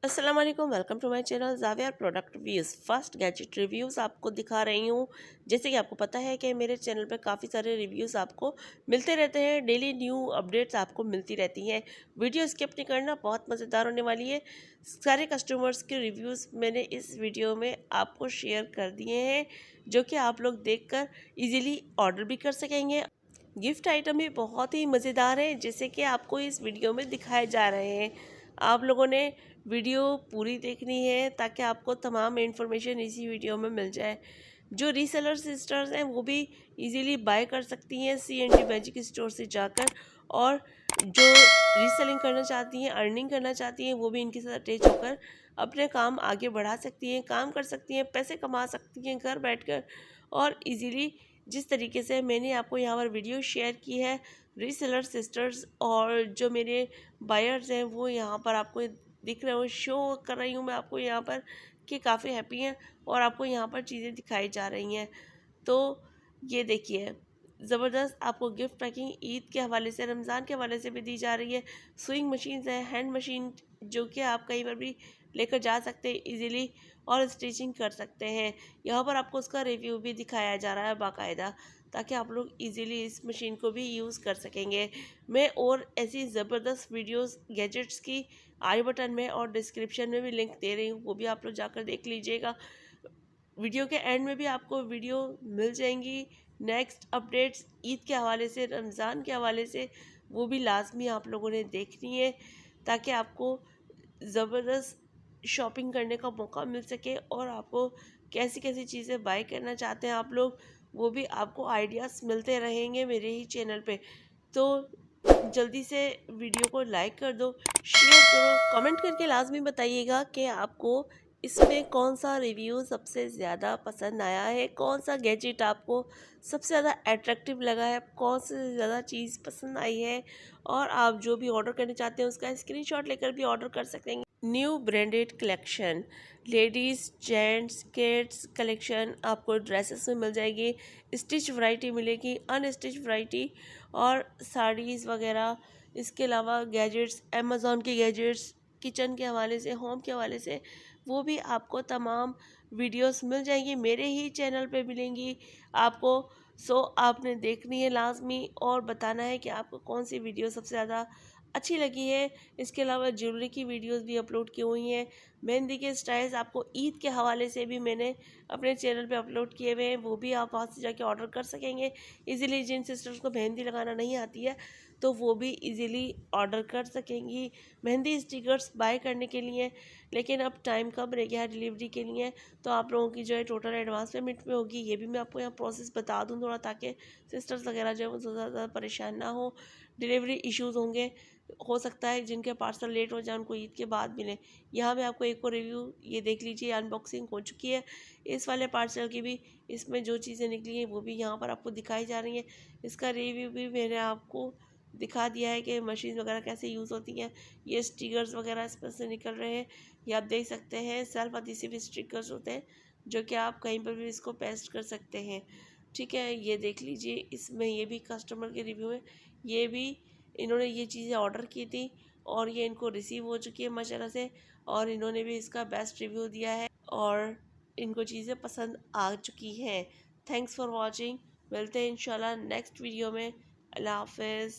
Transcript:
अस्सलाम वालेकुम, welcome to my channel Javia product reviews. First gadget reviews आपको दिखा रही हूँ। जैसे कि आपको पता है कि मेरे चैनल पे काफ़ी सारे रिव्यूज़ आपको मिलते रहते हैं, डेली न्यू अपडेट्स आपको मिलती रहती हैं। वीडियो स्किप नहीं करना, बहुत मज़ेदार होने वाली है। सारे कस्टमर्स के रिव्यूज़ मैंने इस वीडियो में आपको शेयर कर दिए हैं, जो कि आप लोग देखकर ईज़िली ऑर्डर भी कर सकेंगे। गिफ्ट आइटम भी बहुत ही मज़ेदार है, जैसे कि आपको इस वीडियो में दिखाए जा रहे हैं। आप लोगों ने वीडियो पूरी देखनी है ताकि आपको तमाम इन्फॉर्मेशन इसी वीडियो में मिल जाए। जो रीसेलर सिस्टर्स हैं वो भी इजीली बाय कर सकती हैं CNT मैजिक स्टोर से जाकर, और जो रीसेलिंग करना चाहती हैं, अर्निंग करना चाहती हैं, वो भी इनके साथ अटैच होकर अपने काम आगे बढ़ा सकती हैं, काम कर सकती हैं, पैसे कमा सकती हैं घर बैठकर। और इजीली जिस तरीके से मैंने आपको यहाँ पर वीडियो शेयर की है, रीसेलर सिस्टर्स और जो मेरे बायर्स हैं वो यहाँ पर आपको दिख रहे हो, शो कर रही हूँ मैं आपको यहाँ पर कि काफ़ी हैप्पी हैं और आपको यहाँ पर चीज़ें दिखाई जा रही हैं। तो ये देखिए, ज़बरदस्त आपको गिफ्ट पैकिंग ईद के हवाले से, रमज़ान के हवाले से भी दी जा रही है। स्विंग मशीन्स है, हैंड मशीन, जो कि आप कहीं पर भी लेकर जा सकते हैं इजीली और स्टिचिंग कर सकते हैं। यहाँ पर आपको उसका रिव्यू भी दिखाया जा रहा है बाकायदा, ताकि आप लोग इजीली इस मशीन को भी यूज़ कर सकेंगे। मैं और ऐसी ज़बरदस्त वीडियोस गैजेट्स की आई बटन में और डिस्क्रिप्शन में भी लिंक दे रही हूँ, वो भी आप लोग जाकर देख लीजिएगा। वीडियो के एंड में भी आपको वीडियो मिल जाएंगी नेक्स्ट अपडेट्स ईद के हवाले से, रमज़ान के हवाले से, वो भी लाजमी आप लोगों ने देखनी है ताकि आपको ज़बरदस्त शॉपिंग करने का मौका मिल सके और आपको कैसी कैसी चीज़ें बाय करना चाहते हैं आप लोग, वो भी आपको आइडियाज़ मिलते रहेंगे मेरे ही चैनल पे। तो जल्दी से वीडियो को लाइक कर दो, शेयर करो, कमेंट करके लाजमी बताइएगा कि आपको इसमें कौन सा रिव्यू सबसे ज़्यादा पसंद आया है, कौन सा गैजेट आपको सबसे ज़्यादा अट्रैक्टिव लगा है, कौन से ज़्यादा चीज़ पसंद आई है। और आप जो भी ऑर्डर करना चाहते हैं उसका स्क्रीनशॉट लेकर भी ऑर्डर कर सकेंगे। New branded collection, ladies gents kids collection आपको ड्रेसेस में मिल जाएगी, स्टिच वैरायटी मिलेगी, अनस्टिच वैरायटी और साड़ीज़ वगैरह। इसके अलावा गैजेट्स, अमेज़ॉन के गैजेट्स, किचन के हवाले से, होम के हवाले से, वो भी आपको तमाम वीडियोस मिल जाएंगी, मेरे ही चैनल पे मिलेंगी आपको। सो आपने देखनी है लाजमी और बताना है कि आपको कौन सी वीडियो सबसे ज़्यादा अच्छी लगी है। इसके अलावा ज्वेलरी की वीडियोस भी अपलोड की हुई हैं। मेहंदी के स्टाइल्स आपको ईद के हवाले से भी मैंने अपने चैनल पे अपलोड किए हुए हैं, वो भी आप वहाँ से जाके ऑर्डर कर सकेंगे इजीली। जिन सिस्टर्स को मेहंदी लगाना नहीं आती है तो वो भी इजीली ऑर्डर कर सकेंगी मेहंदी स्टिकर्स बाय करने के लिए। लेकिन अब टाइम कम रह गया है डिलीवरी के लिए, तो आप लोगों की जो है टोटल एडवांस पेमेंट में होगी। ये भी मैं आपको यहाँ प्रोसेस बता दूँ थोड़ा, ताकि सिस्टर्स वगैरह जो है वो ज़्यादा परेशान ना हो। डिलीवरी इश्यूज़ होंगे, हो सकता है जिनके पार्सल लेट हो जाए उनको ईद के बाद मिले। यहाँ पे आपको एक और रिव्यू ये देख लीजिए, अनबॉक्सिंग हो चुकी है इस वाले पार्सल की भी। इसमें जो चीज़ें निकली हैं वो भी यहाँ पर आपको दिखाई जा रही हैं। इसका रिव्यू भी मैंने आपको दिखा दिया है कि मशीन वगैरह कैसे यूज़ होती हैं। ये स्टिकर्स वगैरह इसमें से निकल रहे हैं, ये आप देख सकते हैं। सेल्फ अधेसिव स्टिकर्स होते हैं जो कि आप कहीं पर भी इसको पेस्ट कर सकते हैं। ठीक है, ये देख लीजिए, इसमें ये भी कस्टमर के रिव्यू है। ये भी इन्होंने ये चीज़ें ऑर्डर की थी और ये इनको रिसीव हो चुकी है माशाल्लाह से, और इन्होंने भी इसका बेस्ट रिव्यू दिया है और इनको चीज़ें पसंद आ चुकी हैं। थैंक्स फॉर वॉचिंग, मिलते हैं इंशाल्लाह नेक्स्ट वीडियो में। अल्लाह हाफिज़।